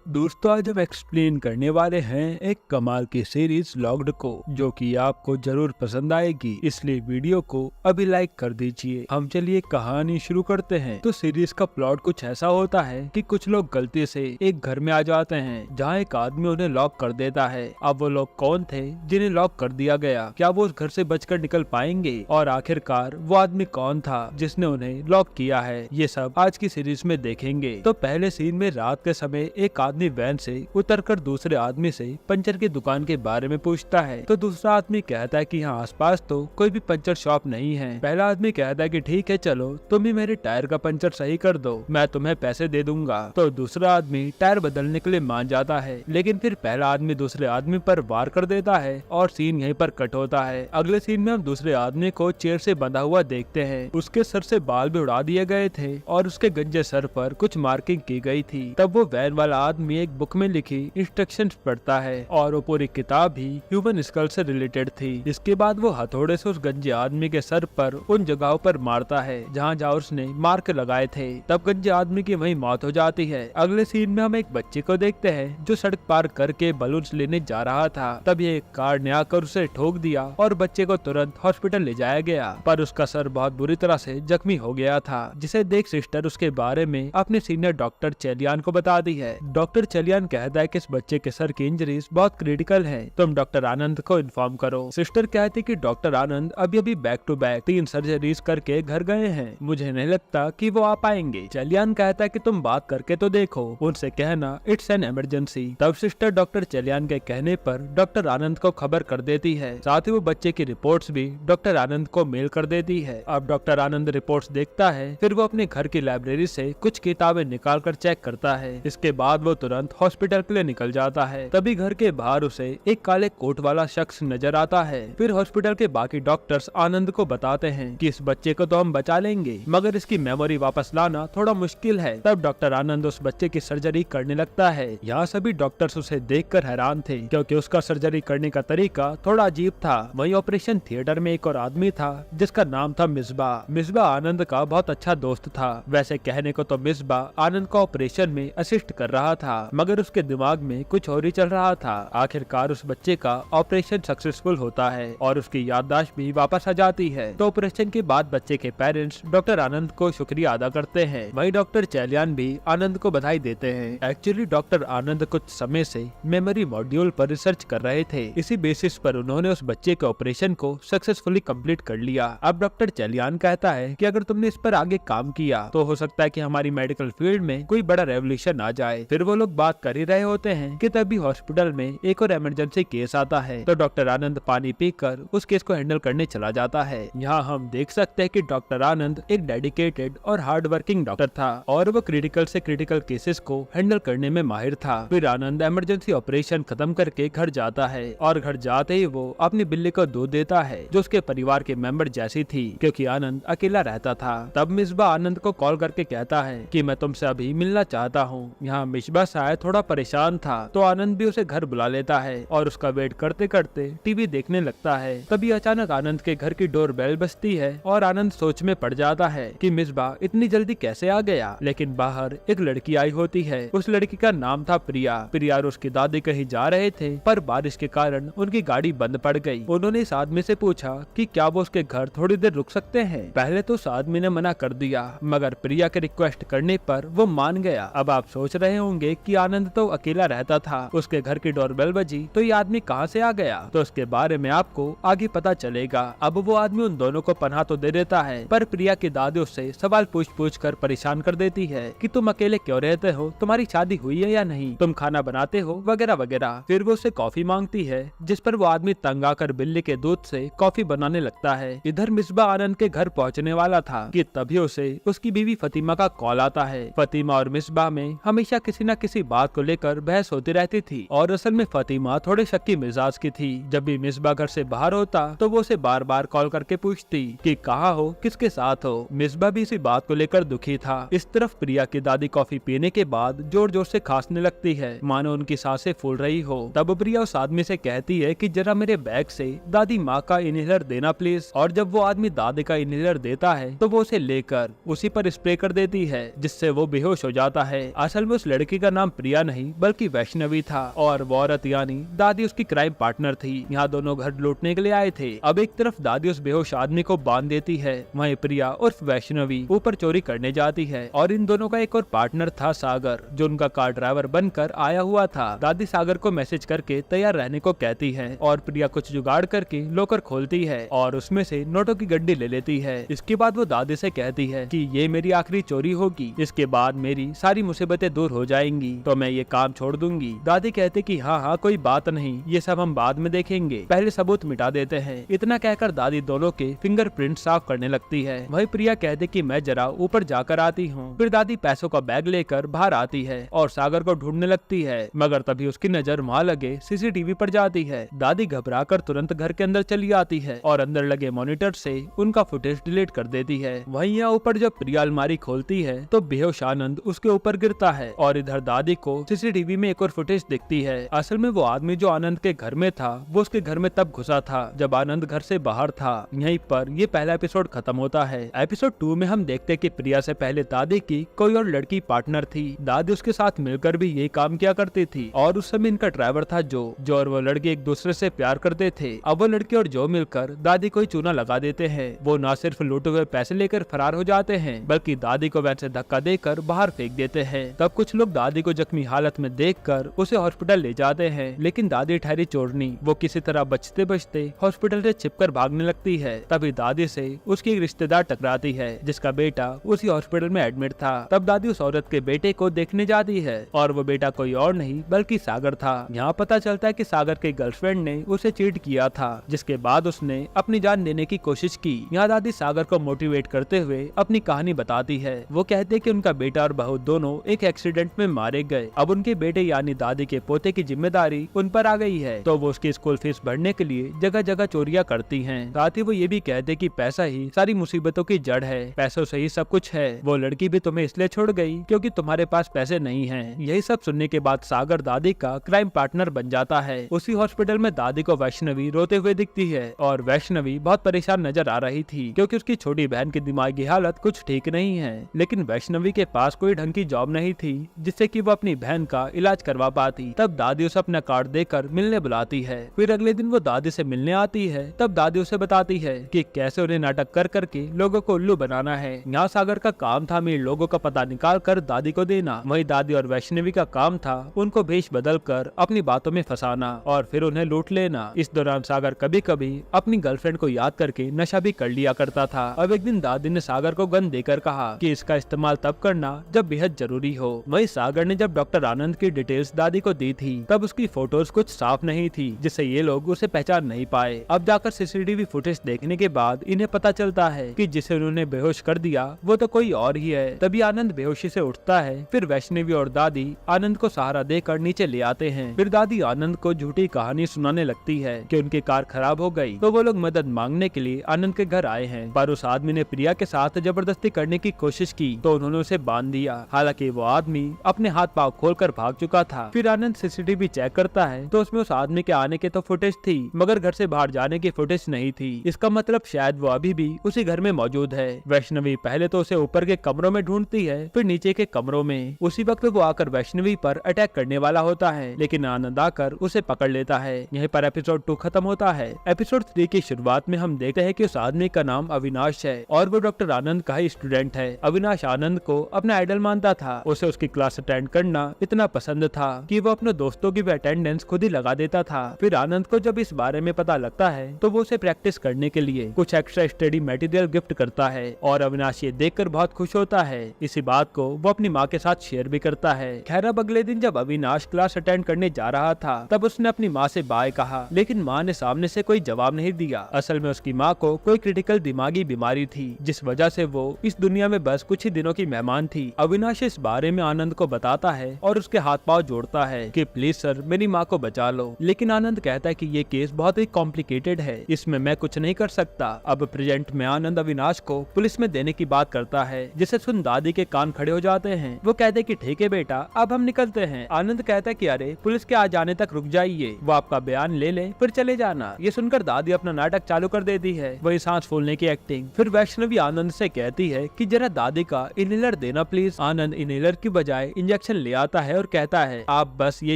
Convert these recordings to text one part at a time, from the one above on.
दोस्तों आज हम एक्सप्लेन करने वाले हैं एक कमाल की सीरीज लॉक्ड को, जो कि आपको जरूर पसंद आएगी, इसलिए वीडियो को अभी लाइक कर दीजिए। हम चलिए कहानी शुरू करते हैं। तो सीरीज का प्लॉट कुछ ऐसा होता है कि कुछ लोग गलती से एक घर में आ जाते हैं जहां एक आदमी उन्हें लॉक कर देता है। अब वो लोग कौन थे जिन्हें लॉक कर दिया गया? क्या वो उस घर से बचकर निकल पाएंगे? और आखिरकार वो आदमी कौन था जिसने उन्हें लॉक किया है? ये सब आज की सीरीज में देखेंगे। तो पहले सीन में रात के समय एक आदमी वैन से उतरकर दूसरे आदमी से पंचर की दुकान के बारे में पूछता है। तो दूसरा आदमी कहता है कि यहाँ आसपास तो कोई भी पंचर शॉप नहीं है। पहला आदमी कहता है कि ठीक है, चलो तुम ही मेरे टायर का पंचर सही कर दो, मैं तुम्हें पैसे दे दूंगा। तो दूसरा आदमी टायर बदलने के लिए मान जाता है, लेकिन फिर पहला आदमी दूसरे आदमी पर वार कर देता है और सीन यहीं पर कट होता है। अगले सीन में हम दूसरे आदमी को चेयर से बंधा हुआ देखते हैं। उसके सर से बाल भी उड़ा दिए गए थे और उसके गंजे सर पर कुछ मार्किंग की गई थी। तब वो वैन वाला आदमी एक बुक में लिखी इंस्ट्रक्शंस पढ़ता है और वो पूरी किताब भी ह्यूमन स्कल से रिलेटेड थी। इसके बाद वो हथौड़े से उस गंजे आदमी के सर पर उन जगहों पर मारता है जहाँ जहाँ उसने मार्क लगाए थे। तब गंजे आदमी की वहीं मौत हो जाती है। अगले सीन में हम एक बच्चे को देखते हैं जो सड़क पार करके बलून्स लेने जा रहा था। तब ये एक कार ने आकर उसे ठोक दिया और बच्चे को तुरंत हॉस्पिटल ले जाया गया, पर उसका सर बहुत बुरी तरह से जख्मी हो गया था, जिसे देख सिस्टर उसके बारे में अपने सीनियर डॉक्टर चेलियान को बता दी है। डॉक्टर चेलियान कहता है कि इस बच्चे के सर की इंजरीज बहुत क्रिटिकल है, तुम डॉक्टर आनंद को इन्फॉर्म करो। सिस्टर कहती कि डॉक्टर आनंद अभी अभी बैक टू बैक 3 सर्जरीज करके घर गए हैं, मुझे नहीं लगता कि वो आ पाएंगे। चेलियान कहता है कि तुम बात करके तो देखो, उनसे कहना इट्स एन इमरजेंसी। तब सिस्टर डॉक्टर चेलियान के कहने पर डॉक्टर आनंद को खबर कर देती है, साथ ही वो बच्चे की रिपोर्ट्स भी डॉक्टर आनंद को मेल कर देती है। अब डॉक्टर आनंद रिपोर्ट्स देखता है, फिर वो अपने घर की लाइब्रेरी से कुछ किताबें निकाल कर चेक करता है। इसके बाद वो तुरंत हॉस्पिटल के लिए निकल जाता है। तभी घर के बाहर उसे एक काले कोट वाला शख्स नजर आता है। फिर हॉस्पिटल के बाकी डॉक्टर्स आनंद को बताते हैं कि इस बच्चे को तो हम बचा लेंगे, मगर इसकी मेमोरी वापस लाना थोड़ा मुश्किल है। तब डॉक्टर आनंद उस बच्चे की सर्जरी करने लगता है। यहाँ सभी डॉक्टर्स उसे देखकर हैरान थे, क्योंकि उसका सर्जरी करने का तरीका थोड़ा अजीब था। वहीं ऑपरेशन थिएटर में एक और आदमी था जिसका नाम था मिसबा। मिसबा आनंद का बहुत अच्छा दोस्त था। वैसे कहने को तो मिसबा आनंद को ऑपरेशन में असिस्ट कर रहा था, मगर उसके दिमाग में कुछ और ही चल रहा था। आखिरकार उस बच्चे का ऑपरेशन सक्सेसफुल होता है और उसकी याददाश्त भी वापस आ जाती है। तो ऑपरेशन के बाद बच्चे के पेरेंट्स डॉक्टर आनंद को शुक्रिया अदा करते हैं। वहीं डॉक्टर चेलियान भी आनंद को बधाई देते हैं। एक्चुअली डॉक्टर आनंद कुछ समय से मेमोरी मॉड्यूल पर रिसर्च कर रहे थे, इसी बेसिस पर उन्होंने उस बच्चे के ऑपरेशन को सक्सेसफुली कंप्लीट कर लिया। अब डॉक्टर चेलियान कहता है कि अगर तुमने इस पर आगे काम किया तो हो सकता है कि हमारी मेडिकल फील्ड में कोई बड़ा रेवोल्यूशन आ जाए। फिर वो लोग बात कर ही रहे होते हैं कि तभी हॉस्पिटल में एक और इमरजेंसी केस आता है। तो डॉक्टर आनंद पानी पीकर उस केस को हैंडल करने चला जाता है। यहाँ हम देख सकते हैं कि डॉक्टर आनंद एक डेडिकेटेड और हार्ड वर्किंग डॉक्टर था और वो क्रिटिकल से क्रिटिकल केसेस को हैंडल करने में माहिर था। फिर आनंद इमरजेंसी ऑपरेशन खत्म करके घर जाता है और घर जाते ही वो अपनी बिल्ली को दूध देता है, जो उसके परिवार के मेंबर जैसी थी, क्योंकि आनंद अकेला रहता था। तब मिसबा आनंद को कॉल करके कहता है कि मैं तुमसे अभी मिलना चाहता हूँ। यहाँ मिसबा शायद थोड़ा परेशान था, तो आनंद भी उसे घर बुला लेता है और उसका वेट करते करते टीवी देखने लगता है। तभी अचानक आनंद के घर की डोर बेल बजती है और आनंद सोच में पड़ जाता है कि मिसबा इतनी जल्दी कैसे आ गया। लेकिन बाहर एक लड़की आई होती है। उस लड़की का नाम था प्रिया। प्रिया और उसकी दादी कहीं जा रहे थे, पर बारिश के कारण उनकी गाड़ी बंद पड़ गई। उन्होंने इस आदमी से पूछा कि क्या वो उसके घर थोड़ी देर रुक सकते हैं। पहले तो उस आदमी ने मना कर दिया, मगर प्रिया के रिक्वेस्ट करने पर वो मान गया। अब आप सोच रहे होंगे कि आनंद तो अकेला रहता था, उसके घर की डोरबेल बजी तो ये आदमी कहाँ से आ गया? तो उसके बारे में आपको आगे पता चलेगा। अब वो आदमी उन दोनों को पनाह तो दे देता है, पर प्रिया की दादी उससे सवाल पूछ कर परेशान कर देती है कि तुम अकेले क्यों रहते हो, तुम्हारी शादी हुई है या नहीं, तुम खाना बनाते हो, वगैरह वगैरह। फिर वो उससे कॉफी मांगती है, जिस पर वो आदमी तंग आकर बिल्ली के दूध से कॉफी बनाने लगता है। इधर मिसबा आनंद के घर पहुँचने वाला था कि तभी उसे उसकी बीवी फतिमा का कॉल आता है। फतिमा और मिसबा में हमेशा किसी न किसी बात को लेकर बहस होती रहती थी और असल में फतिमा थोड़े शक्की मिजाज की थी। जब भी मिसबा घर से बाहर होता तो वो उसे बार बार कॉल करके पूछती कि कहाँ हो, किसके साथ हो। मिसबा भी इसी बात को लेकर दुखी था। इस तरफ प्रिया की दादी कॉफी पीने के बाद जोर जोर से खांसने लगती है, मानो उनकी सांसें फूल रही हो। तब प्रिया उस आदमी से कहती है कि जरा मेरे बैग से दादी माँ का इनहेलर देना प्लीज। और जब वो आदमी दादी का इनहेलर देता है तो वो उसे लेकर उसी पर स्प्रे कर देती है, जिससे वो बेहोश हो जाता है। असल में उस लड़की का नाम प्रिया नहीं बल्कि वैष्णवी था और वो औरत यानी दादी उसकी क्राइम पार्टनर थी। यहाँ दोनों घर लूटने के लिए आए थे। अब एक तरफ दादी उस बेहोश आदमी को बांध देती है, वहीं प्रिया उर्फ वैष्णवी ऊपर चोरी करने जाती है। और इन दोनों का एक और पार्टनर था सागर, जो उनका कार ड्राइवर बनकर आया हुआ था। दादी सागर को मैसेज करके तैयार रहने को कहती है और प्रिया कुछ जुगाड़ करके लॉकर खोलती है और उसमें से नोटों की गड्डी ले लेती है। इसके बाद वो दादी से कहती है कि ये मेरी आखिरी चोरी होगी, इसके बाद मेरी सारी मुसीबतें दूर हो जाएंगी, तो मैं ये काम छोड़ दूंगी। दादी कहते कि हाँ हाँ कोई बात नहीं, ये सब हम बाद में देखेंगे, पहले सबूत मिटा देते हैं। इतना कहकर दादी दोनों के फिंगरप्रिंट साफ करने लगती है। वही प्रिया कहते कि मैं जरा ऊपर जाकर आती हूँ। फिर दादी पैसों का बैग लेकर बाहर आती है और सागर को ढूंढने लगती है, मगर तभी उसकी नजर वहाँ लगे सीसीटीवी पर जाती है। दादी घबराकर तुरंत घर के अंदर चली आती है और अंदर लगे मॉनिटर से उनका फुटेज डिलीट कर देती है। वहीं यहाँ ऊपर जब प्रिया अलमारी खोलती है तो बेहोश आनंद उसके ऊपर गिरता है और इधर दादी को सीसीटीवी में एक और फुटेज दिखती है। असल में वो आदमी जो आनंद के घर में था वो उसके घर में तब घुसा था जब आनंद घर से बाहर था। यहीं पर ये पहला एपिसोड खत्म होता है। एपिसोड 2 में हम देखते कि प्रिया से पहले दादी की कोई और लड़की पार्टनर थी। दादी उसके साथ मिलकर भी ये काम किया करती थी और उस समय इनका ड्राइवर था जो और वो लड़के एक दूसरे से प्यार करते थे। अब वो लड़के और जो मिलकर दादी को ही चूना लगा देते हैं। वो न सिर्फ लूटे हुए पैसे लेकर फरार हो जाते हैं बल्कि दादी को वैसे धक्का देकर बाहर फेंक देते हैं। तब कुछ लोग दादी को जख्मी हालत में देखकर उसे हॉस्पिटल ले जाते हैं, लेकिन दादी ठहरी चोरनी, वो किसी तरह बचते बचते हॉस्पिटल से छिपकर भागने लगती है। तभी दादी से उसकी एक रिश्तेदार टकराती है जिसका बेटा उसी हॉस्पिटल में एडमिट था। तब दादी उस औरत के बेटे को देखने जाती है और वो बेटा कोई और नहीं बल्कि सागर था। यहाँ पता चलता है कि सागर के गर्लफ्रेंड ने उसे चीट किया था, जिसके बाद उसने अपनी जान देने की कोशिश की। यहाँ दादी सागर को मोटिवेट करते हुए अपनी कहानी बताती है। वो कहते कि उनका बेटा और बहू दोनों एक एक्सीडेंट में मारे गए। अब उनके बेटे यानी दादी के पोते की जिम्मेदारी उन पर आ गई है, तो वो उसकी स्कूल फीस भरने के लिए जगह जगह चोरियां करती हैं। साथ ही वो ये भी कहते कि पैसा ही सारी मुसीबतों की जड़ है, पैसों से ही सब कुछ है। वो लड़की भी तुम्हें इसलिए छोड़ गई क्योंकि तुम्हारे पास पैसे नहीं हैं। यही सब सुनने के बाद सागर दादी का क्राइम पार्टनर बन जाता है। उसी हॉस्पिटल में दादी को वैष्णवी रोते हुए दिखती है और वैष्णवी बहुत परेशान नजर आ रही थी क्योंकि उसकी छोटी बहन की दिमागी हालत कुछ ठीक नहीं है। लेकिन वैष्णवी के पास कोई ढंग की जॉब नहीं थी जिससे कि वो अपनी बहन का इलाज करवा पाती। तब दादी उसे अपना कार्ड देकर मिलने बुलाती है। फिर अगले दिन वो दादी से मिलने आती है। तब दादी उसे बताती है कि कैसे उन्हें नाटक कर करके लोगों को उल्लू बनाना है। यहाँ सागर का काम था अमीर लोगों का पता निकाल कर दादी को देना, वही दादी और वैष्णवी का काम था उनको भेष बदल कर अपनी बातों में फंसाना और फिर उन्हें लूट लेना। इस दौरान सागर कभी कभी अपनी गर्लफ्रेंड को याद करके नशा भी कर लिया करता था। अब एक दिन दादी ने सागर को गन देकर कहा कि इसका इस्तेमाल तब करना जब बेहद जरूरी हो। वही सागर ने जब डॉक्टर आनंद की डिटेल्स दादी को दी थी तब उसकी फोटोज कुछ साफ नहीं थी, जिससे ये लोग उसे पहचान नहीं पाए। अब जाकर सीसीटीवी फुटेज देखने के बाद इन्हें पता चलता है कि जिसे उन्होंने बेहोश कर दिया वो तो कोई और ही है। तभी आनंद बेहोशी से उठता है। फिर वैष्णवी और दादी आनंद को सहारा देकर नीचे ले आते हैं। फिर दादी आनंद को झूठी कहानी सुनाने लगती है कि उनकी कार खराब हो गई, तो वो लोग मदद मांगने के लिए आनंद के घर आए हैं। पर उस आदमी ने प्रिया के साथ जबरदस्ती करने की कोशिश की तो उन्होंने उसे बांध दिया। हालांकि वो आदमी अपने हाथ पाँव खोलकर भाग चुका था। फिर आनंद सीसीटीवी चेक करता है तो उसमें उस आदमी के आने के तो फुटेज थी, मगर घर से बाहर जाने की फुटेज नहीं थी। इसका मतलब शायद वो अभी भी उसी घर में मौजूद है। वैष्णवी पहले तो उसे ऊपर के कमरों में ढूंढती है, फिर नीचे के कमरों में। उसी वक्त वो आकर वैष्णवी पर अटैक करने वाला होता है, लेकिन आनंद आकर उसे पकड़ लेता है। यहीं पर एपिसोड 2 खत्म होता है। एपिसोड 3 की शुरुआत में हम देखते हैं कि उस आदमी का नाम अविनाश है और वो डॉक्टर आनंद का ही स्टूडेंट है। अविनाश आनंद को अपना आइडल मानता था। उसे उसकी क्लास अटेंड करना इतना पसंद था कि वो अपने दोस्तों की भी अटेंडेंस खुद ही लगा देता था। फिर आनंद को जब इस बारे में पता लगता है तो वो उसे प्रैक्टिस करने के लिए कुछ एक्स्ट्रा स्टडी मटेरियल गिफ्ट करता है और अविनाश ये देखकर बहुत खुश होता है। इसी बात को वो अपनी माँ के साथ शेयर भी करता है। खैर अब अगले दिन जब अविनाश क्लास अटेंड करने जा रहा था तब उसने अपनी माँ से बाय कहा, लेकिन माँ ने सामने से कोई जवाब नहीं दिया। असल में उसकी माँ को कोई क्रिटिकल दिमागी बीमारी थी, जिस वजह से वो इस दुनिया में बस कुछ ही दिनों की मेहमान थी। अविनाश इस बारे में आनंद को बताता है और उसके हाथ पाँव जोड़ता है कि प्लीज सर मेरी माँ को बचा लो। लेकिन आनंद कहता है कि ये केस बहुत ही कॉम्प्लिकेटेड है, इसमें मैं कुछ नहीं कर सकता। अब प्रेजेंट में आनंद अविनाश को पुलिस में देने की बात करता है, जिसे सुन दादी के कान खड़े हो जाते हैं। वो कहते कि ठीक है बेटा अब हम निकलते हैं। आनंद कहता है कि अरे पुलिस के आ जाने तक रुक जाइए, वो आपका बयान ले ले फिर चले जाना। ये सुनकर दादी अपना नाटक चालू कर देती है, वही सांस फूलने की एक्टिंग। फिर वैष्णवी आनंद से कहती है कि जरा दादी का इनहेलर देना प्लीज। आनंद इनहेलर की बजाय इंजेक्शन इंजेक्शन ले आता है और कहता है आप बस ये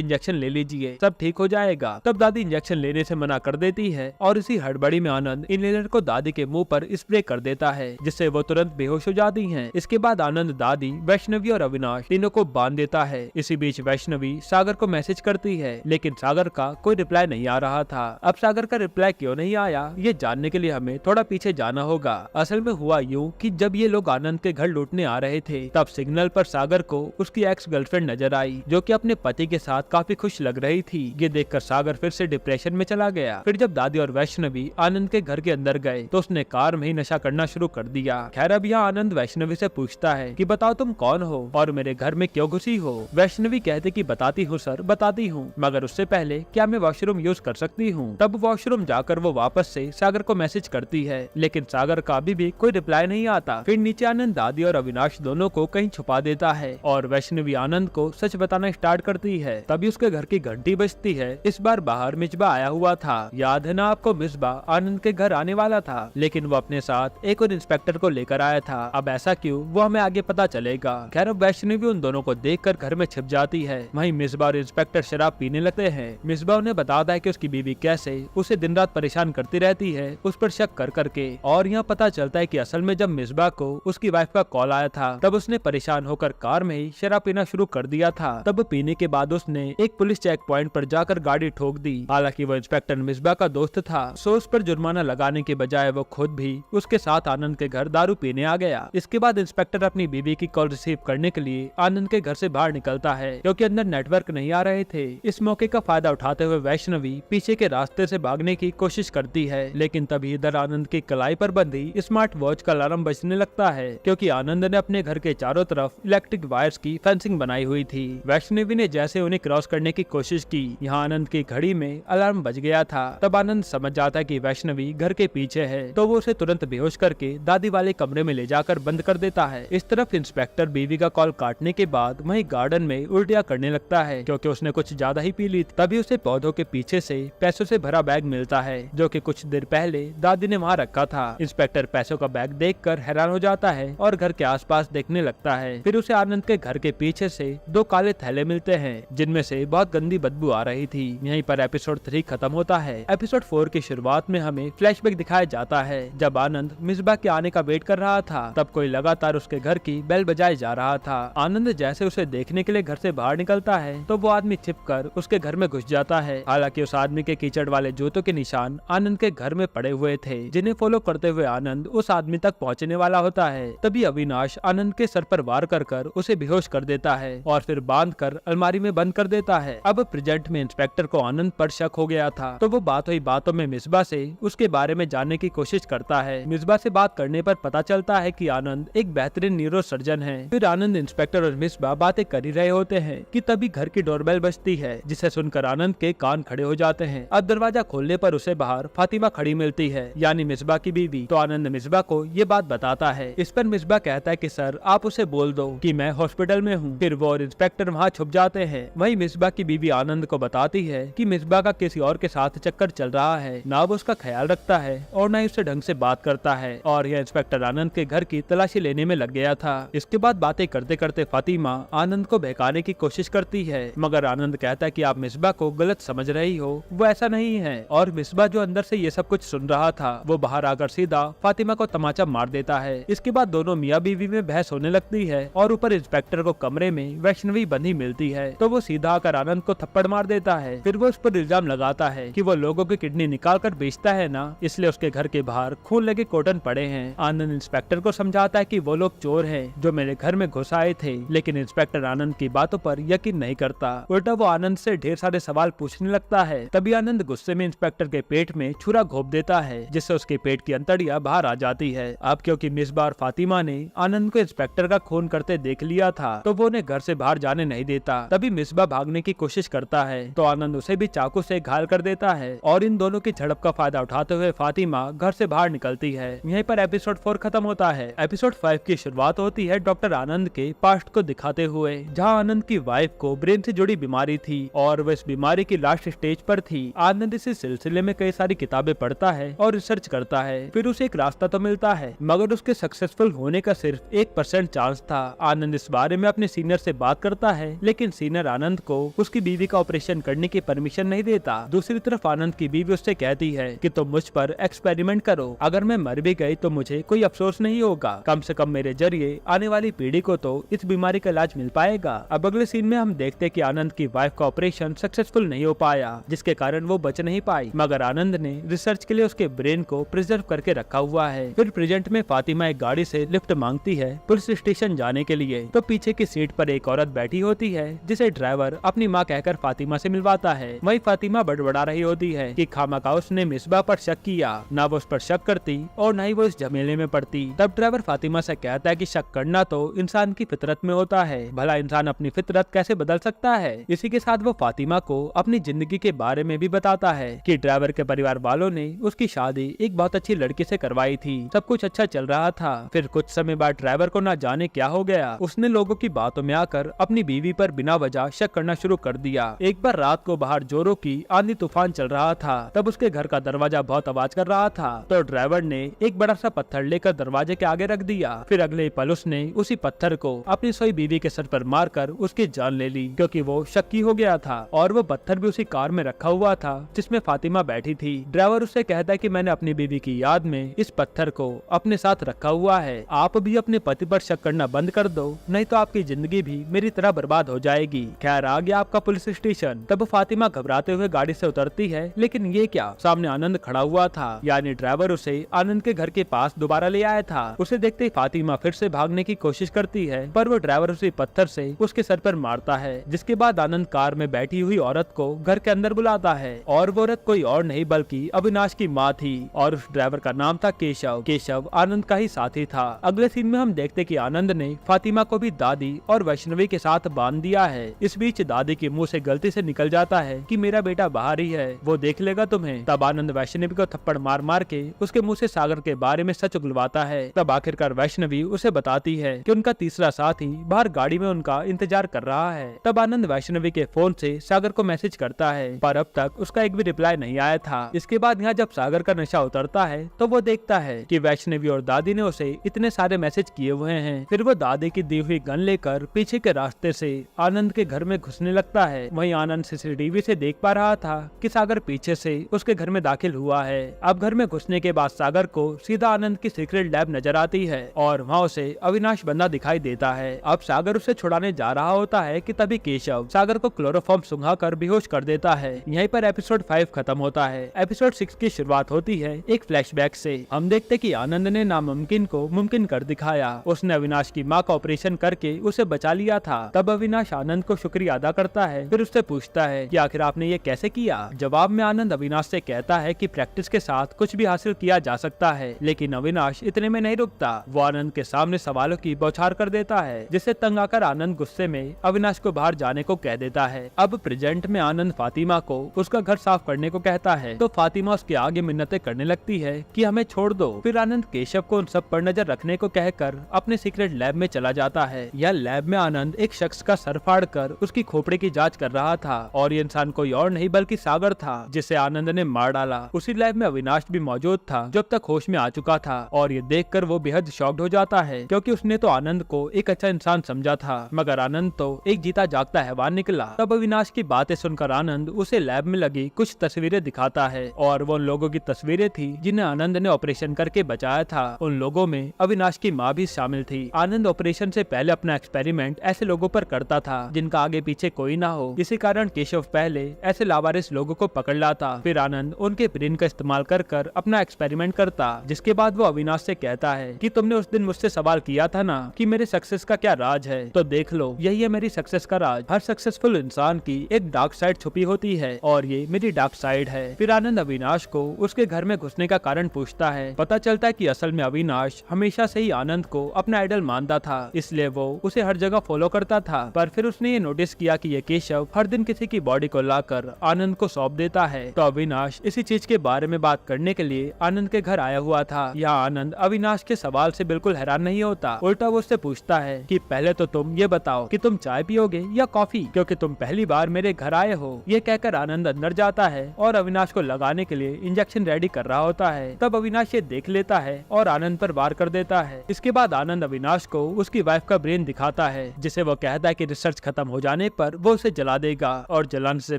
इंजेक्शन ले लीजिए, सब ठीक हो जाएगा। तब दादी इंजेक्शन लेने से मना कर देती है और इसी हड़बड़ी में आनंद इनहेलर को दादी के मुंह पर स्प्रे कर देता है, जिससे वो तुरंत बेहोश हो जाती हैं। इसके बाद आनंद दादी, वैष्णवी और अविनाश तीनों को बांध देता है। इसी बीच वैष्णवी सागर को मैसेज करती है, लेकिन सागर का कोई रिप्लाई नहीं आ रहा था। अब सागर का रिप्लाई क्यों नहीं आया, ये जानने के लिए हमें थोड़ा पीछे जाना होगा। असल में हुआ यूं कि जब ये लोग आनंद के घर लूटने आ रहे थे, तब सिग्नल पर सागर को उसकी एक्स गर्लफ्रेंड नजर आई, जो कि अपने पति के साथ काफी खुश लग रही थी। ये देखकर सागर फिर से डिप्रेशन में चला गया। फिर जब दादी और वैष्णवी आनंद के घर के अंदर गए, तो उसने कार में ही नशा करना शुरू कर दिया। खैर अब यहाँ आनंद वैष्णवी से पूछता है कि बताओ तुम कौन हो और मेरे घर में क्यों घुसी हो। वैष्णवी कहते कि बताती हूँ सर, बताती हूँ, मगर उससे पहले क्या मैं वॉशरूम यूज कर सकती हूँ। तब वॉशरूम जाकर वो वापस से सागर को मैसेज करती है, लेकिन सागर का अभी भी कोई रिप्लाई नहीं आता। फिर नीचे आनंद दादी और अविनाश दोनों को कहीं छुपा देता है और वैष्णवी आनंद को सच बताना स्टार्ट करती है। तभी उसके घर की घंटी बजती है। इस बार बाहर मिसबा आया हुआ था। याद है ना आपको, मिसबा आनंद के घर आने वाला था, लेकिन वो अपने साथ एक और इंस्पेक्टर को लेकर आया था। अब ऐसा क्यों, वो हमें आगे पता चलेगा। खैर अब वैष्णवी उन दोनों को देखकर घर में छिप जाती है। वहीं मिसबा और इंस्पेक्टर शराब पीने लगते हैं। मिसबा उन्हें बताता है कि उसकी बीवी कैसे उसे दिन रात परेशान करती रहती है, उस पर शक कर करके। और यहाँ पता चलता है कि असल में जब मिसबा को उसकी वाइफ का कॉल आया था, तब उसने परेशान होकर कार में ही शराब पीना शुरू कर दिया था। तब पीने के बाद उसने एक पुलिस चेक पॉइंट पर जाकर गाड़ी ठोक दी। हालांकि वो इंस्पेक्टर मिसबा का दोस्त था, सो उस पर जुर्माना लगाने के बजाय वो खुद भी उसके साथ आनंद के घर दारू पीने आ गया। इसके बाद इंस्पेक्टर अपनी बीवी की कॉल रिसीव करने के लिए आनंद के घर से बाहर निकलता है, क्योंकि अंदर नेटवर्क नहीं आ रहे थे। इस मौके का फायदा उठाते हुए वैष्णवी पीछे के रास्ते से भागने की कोशिश करती है, लेकिन तभी इधर आनंद की कलाई पर बंधी स्मार्ट वॉच का अलार्म बजने लगता है, क्योंकि आनंद ने अपने घर के चारों तरफ इलेक्ट्रिक वायर्स की फेंसिंग बनाई हुई थी। वैष्णवी ने जैसे उन्हें क्रॉस करने की कोशिश की, यहाँ आनंद की घड़ी में अलार्म बज गया था। तब आनंद समझ जाता है कि वैष्णवी घर के पीछे है, तो वो उसे तुरंत बेहोश करके दादी वाले कमरे में ले जाकर बंद कर देता है। इस तरफ इंस्पेक्टर बीवी का कॉल काटने के बाद वहीं गार्डन में उल्टियाँ करने लगता है, क्योंकि उसने कुछ ज्यादा ही पी ली थी। तभी उसे पौधों के पीछे से पैसों से भरा बैग मिलता है, जो कि कुछ देर पहले दादी ने वहाँ रखा था। इंस्पेक्टर पैसों का बैग देखकर हैरान हो जाता है और घर के आसपास देखने लगता है। फिर उसे आनंद के घर के पीछे से 2 काले थैले मिलते हैं, जिनमें से बहुत गंदी बदबू आ रही थी। यहीं पर एपिसोड 3 खत्म होता है। एपिसोड 4 की शुरुआत में हमें फ्लैशबैक दिखाया जाता है। जब आनंद मिसबा के आने का वेट कर रहा था, तब कोई लगातार उसके घर की बेल बजाए जा रहा था। आनंद जैसे उसे देखने के लिए घर से बाहर निकलता है, तो वो आदमी छिपकर उसके घर में घुस जाता है। हालांकि उस आदमी के कीचड़ वाले जूतों के निशान आनंद के घर में पड़े हुए थे, जिन्हें फॉलो करते हुए आनंद उस आदमी तक पहुंचने वाला होता है। तभी अविनाश आनंद के सर पर वार कर उसे बेहोश कर देता है और फिर बांधकर अलमारी में बंद कर देता है। अब प्रेजेंट में इंस्पेक्टर को आनंद पर शक हो गया था, तो वो बातों ही बातों में मिसबा से उसके बारे में जानने की कोशिश करता है। मिसबा से बात करने पर पता चलता है कि आनंद एक बेहतरीन न्यूरो सर्जन है। फिर आनंद, इंस्पेक्टर और मिसबा बातें कर ही रहे होते हैं कि तभी घर की डोरबेल बजती है, जिसे सुनकर आनंद के कान खड़े हो जाते हैं। अब दरवाजा खोलने पर उसे बाहर फातिमा खड़ी मिलती है, यानी मिसबा की बीवी। तो आनंद मिसबा को ये बात बताता है। इस पर मिसबा कहता है कि सर आप उसे बोल दो कि मैं हॉस्पिटल में हूँ। फिर वो और इंस्पेक्टर वहाँ छुप जाते हैं। वहीं मिसबा की बीवी आनंद को बताती है कि मिसबा का किसी और के साथ चक्कर चल रहा है, ना वो उसका ख्याल रखता है और ना ही उससे ढंग से बात करता है, और यह इंस्पेक्टर आनंद के घर की तलाशी लेने में लग गया था। इसके बाद बातें करते करते फातिमा आनंद को बहकाने की कोशिश करती है, मगर आनंद कहता है कि आप मिसबा को गलत समझ रही हो, वो ऐसा नहीं है। और मिसबा जो अंदर से ये सब कुछ सुन रहा था, वो बाहर आकर सीधा फातिमा को तमाचा मार देता है। इसके बाद दोनों मियाँ बीवी में बहस होने लगती है और ऊपर इंस्पेक्टर को कमरे में वैष्णवी बंधी मिलती है, तो वो सीधा आकर आनंद को थप्पड़ मार देता है। फिर वो उस पर इल्जाम लगाता है कि वो लोगों की किडनी निकाल कर बेचता है ना, इसलिए उसके घर के बाहर खून लगे कॉटन पड़े हैं। आनंद इंस्पेक्टर को समझाता है कि वो लोग चोर हैं जो मेरे घर में घुस आए थे, लेकिन इंस्पेक्टर आनंद की बातों पर यकीन नहीं करता। उल्टा वो आनंद से ढेर सारे सवाल पूछने लगता है। तभी आनंद गुस्से में इंस्पेक्टर के पेट में छुरा घोंप देता है, जिससे उसके पेट की अंतड़ियां बाहर आ जाती है। अब क्योंकि मिसबा और फातिमा ने आनंद को इंस्पेक्टर का खून करते देख लिया था, तो वो उन्हें घर से बाहर जाने नहीं देता। तभी मिसबा भागने की कोशिश करता है, तो आनंद उसे भी चाकू से घायल कर देता है और इन दोनों की झड़प का फायदा उठाते हुए फातिमा घर से बाहर निकलती है। यहीं पर एपिसोड 4 खत्म होता है। एपिसोड 5 की शुरुआत होती है डॉक्टर आनंद के पास्ट को दिखाते हुए, जहां आनंद की वाइफ को ब्रेन से जुड़ी बीमारी थी और वह इस बीमारी की लास्ट स्टेज पर थी। आनंद इस सिलसिले में कई सारी किताबें पढ़ता है और रिसर्च करता है। फिर उसे एक रास्ता तो मिलता है, मगर उसके सक्सेसफुल होने का सिर्फ 1% चांस था। आनंद इस बारे में अपने सीनियर सीनियर से बात करता है, लेकिन सीनियर आनंद को उसकी बीवी का ऑपरेशन करने की परमिशन नहीं देता। दूसरी तरफ आनंद की बीवी उससे कहती है कि तुम मुझ पर एक्सपेरिमेंट करो, अगर मैं मर भी गई तो मुझे कोई अफसोस नहीं होगा, कम से कम मेरे जरिए आने वाली पीढ़ी को तो इस बीमारी का इलाज मिल पाएगा। अब अगले सीन में हम देखते कि आनंद की वाइफ का ऑपरेशन सक्सेसफुल नहीं हो पाया, जिसके कारण वो बच नहीं पाई, मगर आनंद ने रिसर्च के लिए उसके ब्रेन को प्रिजर्व करके रखा हुआ है। फिर प्रेजेंट में फातिमा एक गाड़ी से लिफ्ट मांगती है पुलिस स्टेशन जाने के लिए, तो पीछे की सीट पर एक औरत बैठी होती है जिसे ड्राइवर अपनी माँ कहकर फातिमा से मिलवाता है। वही फातिमा बड़बड़ा रही होती है कि खामखा उसने मिसबा पर शक किया, ना वो उस पर शक करती और न ही वो इस झमेले में पड़ती। तब ड्राइवर फातिमा से कहता है कि शक करना तो इंसान की फितरत में होता है, भला इंसान अपनी फितरत कैसे बदल सकता है। इसी के साथ वो फातिमा को अपनी जिंदगी के बारे में भी बताता है कि ड्राइवर के परिवार वालों ने उसकी शादी एक बहुत अच्छी लड़की से करवाई थी, सब कुछ अच्छा चल रहा था। फिर कुछ समय बाद ड्राइवर को ना जाने क्या हो गया, उसने लोगों की बातों में आकर अपनी बीवी पर बिना वजह शक करना शुरू कर दिया। एक बार रात को बाहर जोरों की आंधी तूफान चल रहा था, तब उसके घर का दरवाजा बहुत आवाज कर रहा था, तो ड्राइवर ने एक बड़ा सा पत्थर लेकर दरवाजे के आगे रख दिया। फिर अगले पल उसने उसी पत्थर को अपनी सोई बीवी के सर पर मारकर उसकी जान ले ली, क्योंकि वो शक्की हो गया था और वो पत्थर भी उसी कार में रखा हुआ था जिसमें फातिमा बैठी थी। ड्राइवर उससे कहता है कि मैंने अपनी बीवी की याद में इस पत्थर को अपने साथ रखा हुआ है, आप भी अपने पति पर शक करना बंद कर दो, नहीं तो आपकी जिंदगी भी मेरी तरह बर्बाद हो जाएगी। खैर आ गया आपका पुलिस स्टेशन। तब फातिमा घबराते हुए गाड़ी से उतरती है, लेकिन ये क्या, सामने आनंद खड़ा हुआ था, यानी ड्राइवर उसे आनंद के घर के पास दोबारा ले आया था। उसे देखते ही फातिमा फिर से भागने की कोशिश करती है, पर वो ड्राइवर उसे पत्थर से उसके सर पर मारता है, जिसके बाद आनंद कार में बैठी हुई औरत को घर के अंदर बुलाता है, और वो औरत कोई और नहीं बल्कि अविनाश की माँ थी, और उस ड्राइवर का नाम था केशव। केशव आनंद का ही साथी था। अगले सीन में हम देखते कि आनंद ने फातिमा को भी दादी और वैष्णवी के साथ बांध दिया है। इस बीच दादी के मुंह से गलती से निकल जाता है कि मेरा बेटा बाहर ही है, वो देख लेगा तुम्हें। तब आनंद वैष्णवी को थप्पड़ मार मार के उसके मुंह से सागर के बारे में सच उगलवाता है। तब आखिरकार वैष्णवी उसे बताती है कि उनका तीसरा साथी बाहर गाड़ी में उनका इंतजार कर रहा है। तब आनंद वैष्णवी के फोन से सागर को मैसेज करता है, पर अब तक उसका एक भी रिप्लाई नहीं आया था। इसके बाद यहाँ जब सागर का नशा उतरता है तो वो देखता है कि वैष्णवी और दादी ने उसे इतने सारे मैसेज किए हुए हैं। फिर वो दादी की दी हुई गन लेकर पीछे के रास्ते से आनंद के घर में घुसने लगता है। वहीं आनंद सीसीटीवी से देख पा रहा था कि सागर पीछे से उसके घर में दाखिल हुआ है। अब घर में घुसने के बाद सागर को सीधा आनंद की सीक्रेट लैब नजर आती है और वहाँ उसे अविनाश बंदा दिखाई देता है। अब सागर उसे छुड़ाने जा रहा होता है कि तभी केशव सागर को क्लोरोफॉर्म सुंघाकर बेहोश कर देता है। यहीं पर एपिसोड 5 खत्म होता है। एपिसोड 6 की शुरुआत होती है एक फ्लैशबैक से। हम देखते कि आनंद ने नामुमकिन को मुमकिन कर दिखाया। उसने अविनाश की माँ का ऑपरेशन करके उसे बचा लिया था। तब अविनाश आनंद को शुक्रिया अदा करता है, फिर उससे पूछता है कि आखिर आपने ये कैसे किया। जवाब में आनंद अविनाश से कहता है कि प्रैक्टिस के साथ कुछ भी हासिल किया जा सकता है, लेकिन अविनाश इतने में नहीं रुकता। वो आनंद के सामने सवालों की बौछार कर देता है, जिससे तंग आकर आनंद गुस्से में अविनाश को बाहर जाने को कह देता है। अब प्रेजेंट में आनंद फातिमा को उसका घर साफ करने को कहता है, तो फातिमा उसके आगे मिन्नतें करने लगती है कि हमें छोड़ दो। फिर आनंद केशव को उन सब पर नजर रखने को कहकर अपने सीक्रेट लैब में चला जाता है। यह लैब में आनंद एक शख्स का सर फाड़ कर उसकी खोपड़ी की जांच कर रहा था, और ये इंसान कोई और नहीं बल्कि सागर था, जिसे आनंद ने मार डाला। उसी लैब में अविनाश भी मौजूद था, जो अब तक होश में आ चुका था, और ये देखकर वो बेहद शॉक्ड हो जाता है, क्योंकि उसने तो आनंद को एक अच्छा इंसान समझा था, मगर आनंद तो एक जीता जागता हैवान निकला। तब अविनाश की बातें सुनकर आनंद उसे लैब में लगी कुछ तस्वीरें दिखाता है, और वो उन लोगों की तस्वीरें थी जिन्हें आनंद ने ऑपरेशन करके बचाया था। उन लोगों में अविनाश की माँ भी शामिल थी। आनंद ऑपरेशन से पहले अपना एक्सपेरिमेंट ऐसे लोगों पर करता था जिनका आगे पीछे कोई ना हो। इसी कारण केशव पहले ऐसे लावारिस लोगों को पकड़ लाता, फिर आनंद उनके ब्रेन का इस्तेमाल कर अपना एक्सपेरिमेंट करता, जिसके बाद वो अविनाश से कहता है कि तुमने उस दिन मुझसे सवाल किया था ना कि मेरे सक्सेस का क्या राज है, तो देख लो यही है मेरी सक्सेस का राज। हर सक्सेसफुल इंसान की एक डार्क साइड छुपी होती है, और ये मेरी डार्क साइड है। फिर आनंद अविनाश को उसके घर में घुसने का कारण पूछता है। पता चलता है कि असल में अविनाश हमेशा से ही आनंद को अपना आइडल मानता था, इसलिए वो उसे हर जगह फॉलो करता था। पर फिर उसने ये नोटिस किया कि ये केशव हर दिन किसी की बॉडी को लाकर आनंद को सौंप देता है, तो अविनाश इसी चीज के बारे में बात करने के लिए आनंद के घर आया हुआ था। यहाँ आनंद अविनाश के सवाल से बिल्कुल हैरान नहीं होता, उल्टा वो उससे पूछता है कि पहले तो तुम ये बताओ कि तुम चाय पियोगे या कॉफी, क्योंकि तुम पहली बार मेरे घर आए हो। ये कहकर आनंद अंदर जाता है और अविनाश को लगाने के लिए इंजेक्शन रेडी कर रहा होता है। तब अविनाश ये देख लेता है और आनंद पर वार कर देता है। इसके बाद आनंद अविनाश को उसकी वाइफ का ब्रेन दिखाता है, है, जिसे वो कहता है कि रिसर्च खत्म हो जाने पर वो उसे जला देगा और जलाने से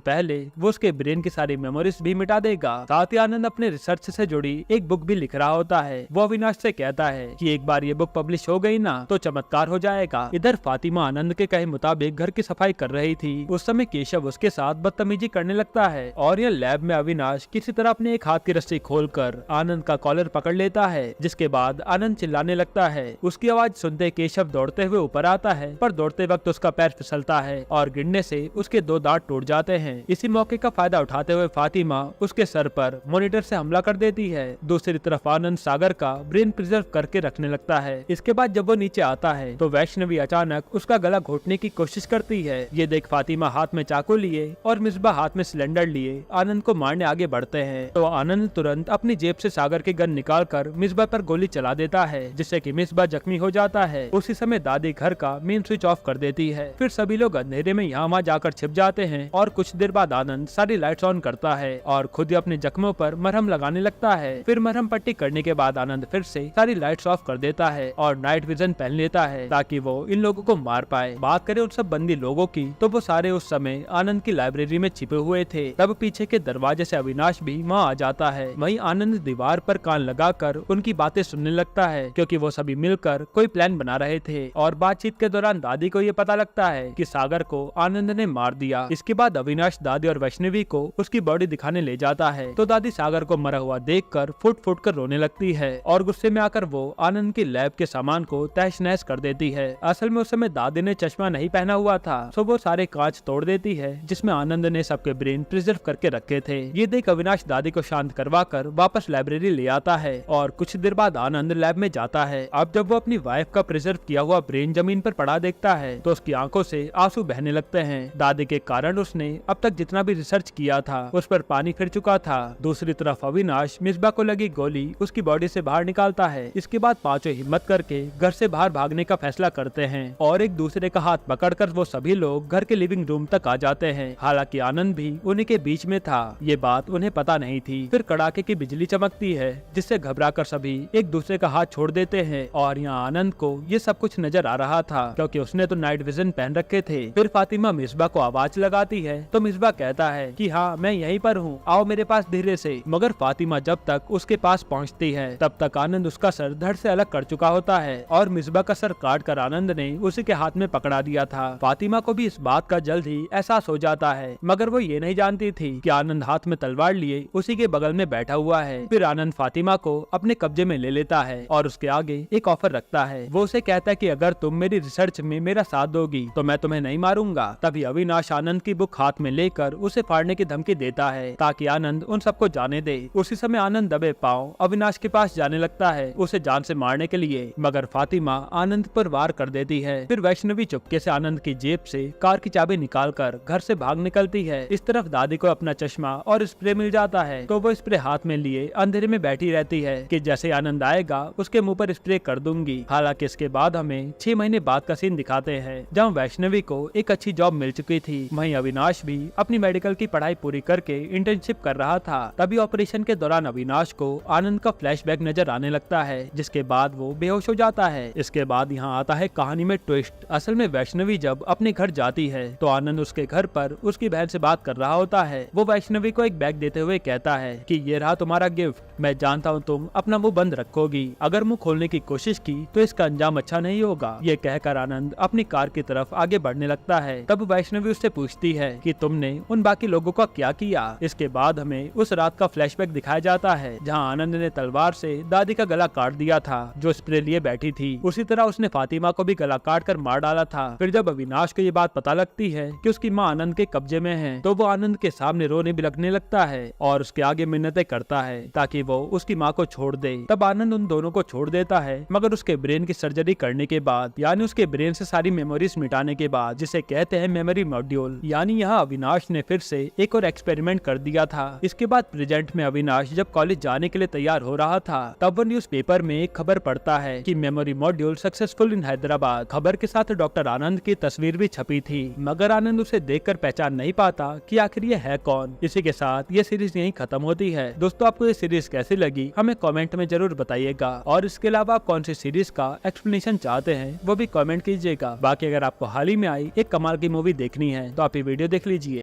पहले वो उसके ब्रेन की सारी मेमोरीज भी मिटा देगा। साथ ही आनंद अपने रिसर्च से जुड़ी एक बुक भी लिख रहा होता है। वो अविनाश से कहता है कि एक बार ये बुक पब्लिश हो गई ना तो चमत्कार हो जाएगा। इधर फातिमा आनंद के कहे मुताबिक घर की सफाई कर रही थी। उस समय केशव उसके साथ बदतमीजी करने लगता है और यह लैब में अविनाश किसी तरह अपने एक हाथ की रस्सी खोलकर आनंद का कॉलर पकड़ लेता है, जिसके बाद आनंद चिल्लाने लगता है। उसकी आवाज सुनते केशव दौड़ते हुए ऊपर आता है, पर दौड़ते वक्त उसका पैर फिसलता है और गिरने से उसके 2 दांत टूट जाते हैं। इसी मौके का फायदा उठाते हुए फातिमा उसके सर पर मॉनिटर से हमला कर देती है। दूसरी तरफ आनंद सागर का ब्रेन प्रिजर्व करके रखने लगता है। इसके बाद जब वो नीचे आता है तो वैष्णवी अचानक उसका गला घोटने की कोशिश करती है। ये देख फातिमा हाथ में चाकू लिए और मिसबा हाथ में सिलेंडर लिए आनंद को मारने आगे बढ़ते हैं, तो आनंद तुरंत अपनी जेब से सागर की गन निकालकर मिसबा पर गोली चला देता है, जिससे कि मिसबा जख्मी हो जाता है। उसी समय दादी घर का मेन स्विच ऑफ कर देती है। फिर सभी लोग अंधेरे में यहाँ वहाँ जाकर छिप जाते हैं और कुछ देर बाद आनंद सारी लाइट्स ऑन करता है और खुद ही अपने जख्मों पर मरहम लगाने लगता है। फिर मरहम पट्टी करने के बाद आनंद फिर से सारी लाइट्स ऑफ कर देता है और नाइट विजन पहन लेता है ताकि वो इन लोगों को मार पाए। बात करें उन सब बंदी लोगों की तो वो सारे उस समय आनंद की लाइब्रेरी में छिपे हुए थे। तब पीछे के दरवाजे से अविनाश भी वहाँ आ जाता है। वहीं आनंद दीवार पर कान लगाकर उनकी बातें सुनने लगता है, क्योंकि वो सभी मिलकर कोई प्लान बना रहे थे। और बातचीत के दौरान दादी को ये पता लगता है कि सागर को आनंद ने मार दिया। इसके बाद अविनाश दादी और वैष्णवी को उसकी बॉडी दिखाने ले जाता है, तो दादी सागर को मरा हुआ देखकर फुट फुट कर रोने लगती है और गुस्से में आकर वो आनंद की लैब के सामान को तहस नहस कर देती है। असल में उस समय दादी ने चश्मा नहीं पहना हुआ था, तो वो सारे कांच तोड़ देती है जिसमें आनंद ने सबके ब्रेन प्रिजर्व करके रखे थे। ये देख अविनाश दादी को शांत करवाकर वापस लाइब्रेरी ले आता है और कुछ देर बाद आनंद लैब में जाता है। अब जब वो अपनी वाइफ का प्रिजर्व किया हुआ ब्रेन जमीन पर पड़ा देखता है तो उसकी आंखों से आंसू बहने लगते हैं। दादी के कारण उसने अब तक जितना भी रिसर्च किया था उस पर पानी फिर चुका था। दूसरी तरफ अविनाश मिसबा को लगी गोली उसकी बॉडी से बाहर निकालता है। इसके बाद पांचों हिम्मत करके घर से बाहर भागने का फैसला करते हैं और एक दूसरे का हाथ पकड़कर वो सभी लोग घर के लिविंग रूम तक आ जाते हैं। हालांकि आनंद भी उन्हीं के बीच में था, ये बात उन्हें पता नहीं थी। फिर कड़ाके की बिजली चमकती है जिससे घबराकर सभी एक दूसरे का हाथ छोड़ देते हैं और यहाँ आनंद को ये सब कुछ नजर आ रहा था, क्योंकि उसने तो नाइट विजन पहन रखे थे। फिर फातिमा मिसबा को आवाज लगाती है तो मिसबा कहता है कि हाँ मैं यहीं पर हूँ, आओ मेरे पास धीरे से। मगर फातिमा जब तक उसके पास पहुँचती है तब तक आनंद उसका सर धड़ से अलग कर चुका होता है और मिसबा का सर काट कर आनंद ने उसी के हाथ में पकड़ा दिया था। फातिमा को भी इस बात का जल्द ही एहसास हो जाता है, मगर वो ये नहीं जानती थी कि आनंद हाथ में तलवार लिए उसी के बगल में बैठा हुआ है। फिर आनंद फातिमा को अपने कब्जे में ले लेता है और उसके आगे एक ऑफर रखता है। वो उसे कहता है कि अगर तुम मेरी रिसर्च में मेरा साथ दोगी तो मैं तुम्हें नहीं मारूंगा। तभी अविनाश आनंद की बुक हाथ में लेकर उसे फाड़ने की धमकी देता है ताकि आनंद उन सबको जाने दे। उसी समय आनंद दबे पांव अविनाश के पास जाने लगता है उसे जान से मारने के लिए, मगर फातिमा आनंद पर वार कर देती है। फिर वैष्णवी चुपके से आनंद की जेब से कार की चाबी निकालकर घर से भाग निकलती है। इस तरफ दादी को अपना चश्मा और स्प्रे मिल जाता है तो वो स्प्रे हाथ में लिए अंधेरे में बैठी रहती है कि जैसे आनंद आएगा उसके मुंह पर स्प्रे कर दूंगी। हालांकि इसके बाद हमें 6 महीने बाद का सीन दिखाते हैं जहाँ वैष्णवी को एक अच्छी जॉब मिल चुकी थी। वहीं अविनाश भी अपनी मेडिकल की पढ़ाई पूरी करके इंटर्नशिप कर रहा था। तभी ऑपरेशन के दौरान अविनाश को आनंद का फ्लैशबैक नजर आने लगता है, जिसके बाद वो बेहोश हो जाता है। इसके बाद यहाँ आता है कहानी में ट्विस्ट। असल में वैष्णवी जब अपने घर जाती है तो आनंद उसके घर पर उसकी बहन से बात कर रहा होता है। वो वैष्णवी को एक बैग देते हुए कहता है कि ये रहा तुम्हारा गिफ्ट, मैं जानता हूँ तुम अपना मुंह बंद रखोगी, अगर मुंह खोलने की कोशिश की तो इसका अंजाम अच्छा नहीं होगा। ये कहकर आनंद अपनी कार की तरफ आगे बढ़ने लगता है। तब वैष्णवी उससे पूछती है कि तुमने उन बाकी लोगों का क्या किया। इसके बाद हमें उस रात का फ्लैशबैक दिखाया जाता है जहाँ आनंद ने तलवार से दादी का गला काट दिया था जो स्प्रे लिए बैठी थी। उसी तरह उसने फातिमा को भी गला काट कर मार डाला था। फिर जब अविनाश को ये बात पता लगती है कि उसकी माँ आनंद के कब्जे में है तो वो आनंद के सामने रोने बिलखने लगता है और उसके आगे मिन्नतें करता है ताकि वो उसकी माँ को छोड़ दे। तब आनंद उन दोनों को छोड़ देता है, मगर उसके ब्रेन की सर्जरी करने के बाद, यानी उसके ब्रेन से सारी मेमोरीज मिटाने के बाद, जिसे कहते हैं मेमोरी मॉड्यूल, यानी यहाँ अविनाश ने फिर से एक और एक्सपेरिमेंट कर दिया था। इसके बाद प्रेजेंट में अविनाश जब कॉलेज जाने के लिए तैयार हो रहा था तब वो न्यूज पेपर में एक खबर पढ़ता है कि memory module successful in Hyderabad. खबर के साथ डॉक्टर आनंद की तस्वीर भी छपी थी, मगर आनंद उसे देखकर पहचान नहीं पाता कि आखिर ये है कौन। इसी के साथ ये सीरीज यहीं खत्म होती है। दोस्तों आपको ये सीरीज कैसी लगी हमें कमेंट में जरूर बताइएगा, और इसके अलावा आप कौन सी सीरीज का एक्सप्लेनेशन चाहते हैं वो भी कमेंट कीजिए। कीजिएगा। बाकी अगर आपको हाल ही में आई एक कमाल की मूवी देखनी है तो आप ये वीडियो देख लीजिए।